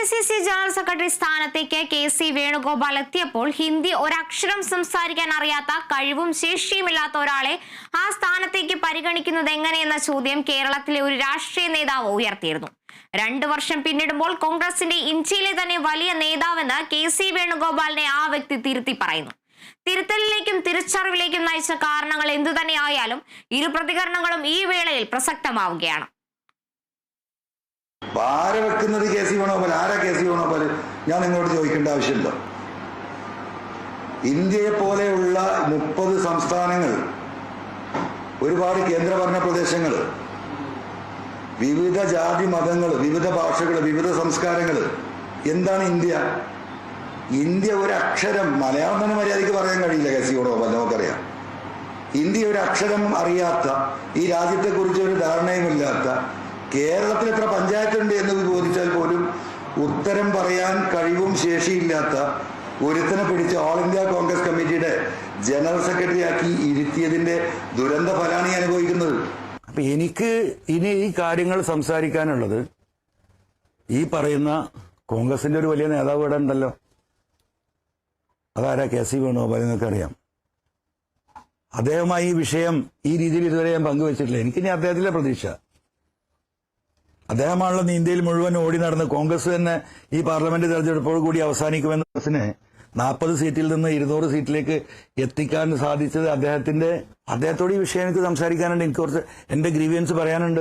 AICC general secretary സ്ഥാനത്തേക്ക് KC Venugopal എത്തിയപ്പോൾ ഹിന്ദി ഒരക്ഷരം സംസാരിക്കാൻ അറിയാത്ത കഴിവും ശേഷിയുമില്ലാത്ത ഒരാളെ ആ സ്ഥാനത്തേക്ക് പരിഗണിക്കുന്നത് എങ്ങനെയെന്ന ചോദ്യം കേരളത്തിലെ ഒരു രാഷ്ട്രീയ നേതാവ് ഉയർത്തിയിരുന്നു. 2 വർഷം പിന്നിടുമ്പോൾ കോൺഗ്രസിന്റെ ഇന്ത്യയിലെ തന്നെ വലിയ നേതാവെന്ന് KC വേണുഗോപാലിനെ ആ വ്യക്തി തിരുത്തി പറയുന്നു. തിരുത്തലിലേക്കും തിരിച്ചറിവിലേക്കും നയിച്ച കാരണങ്ങൾ എന്തുതന്നെയായാലും ഇരു പ്രതികരണങ്ങളും ഈ വേളയിൽ പ്രസക്തമാവുകയാണ്. ആരെ വെക്കുന്നത് KC വേണുഗോപാൽ? ആരാ KC വേണുഗോപാൽ? ഞാൻ നിങ്ങളോട് ചോദിക്കേണ്ട ആവശ്യമില്ല. ഇന്ത്യയെ പോലെയുള്ള 30 സംസ്ഥാനങ്ങൾ, ഒരുപാട് കേന്ദ്രഭരണ പ്രദേശങ്ങൾ, വിവിധ ജാതി മതങ്ങൾ, വിവിധ ഭാഷകൾ, വിവിധ സംസ്കാരങ്ങൾ. എന്താണ് ഇന്ത്യ? ഇന്ത്യ ഒരക്ഷരം, മലയാളം തന്നെ മര്യാദയ്ക്ക് പറയാൻ കഴിയില്ല KC വേണുഗോപാൽ, നമുക്കറിയാം. ഇന്ത്യ ഒരക്ഷരം അറിയാത്ത, ഈ രാജ്യത്തെക്കുറിച്ച് ഒരു ധാരണയുമില്ലാത്ത, കേരളത്തിൽ എത്ര പഞ്ചായത്തുണ്ട് എന്ന് ചോദിച്ചാൽ പോലും ഉത്തരം പറയാൻ കഴിവും ശേഷിയില്ലാത്ത ഒരുത്തനെ പിടിച്ച് ഓൾ ഇന്ത്യ കോൺഗ്രസ് കമ്മിറ്റിയുടെ ജനറൽ സെക്രട്ടറി ആക്കി ഇരുത്തിയതിന്റെ ദുരന്ത ഫലമാണ് ഈ അനുഭവിക്കുന്നത്. അപ്പൊ എനിക്ക് ഇനി ഈ കാര്യങ്ങൾ സംസാരിക്കാനുള്ളത് ഈ പറയുന്ന കോൺഗ്രസിന്റെ ഒരു വലിയ നേതാവ് ഇവിടെ ഉണ്ടല്ലോ, അതാരാ? KC വേണുഗോപാൽ. എന്നൊക്കെ അറിയാം. അദ്ദേഹമായി ഈ വിഷയം ഈ രീതിയിൽ ഇതുവരെ ഞാൻ പങ്കുവച്ചിട്ടില്ല. എനിക്കിനി അദ്ദേഹത്തിലെ പ്രതീക്ഷ. അദ്ദേഹമാണല്ലോ ഇന്ത്യയിൽ മുഴുവൻ ഓടി നടന്ന് കോൺഗ്രസ് തന്നെ ഈ പാർലമെന്റ് തെരഞ്ഞെടുപ്പോട് കൂടി അവസാനിക്കുമെന്ന ബസ്സിനെ 40 സീറ്റിൽ നിന്ന് 200 സീറ്റിലേക്ക് എത്തിക്കാൻ സാധിച്ചത് അദ്ദേഹത്തോട് ഈ വിഷയം എനിക്ക് സംസാരിക്കാനുണ്ട്. എനിക്ക് കുറച്ച് എന്റെ ഗ്രീവിയൻസ് പറയാനുണ്ട്.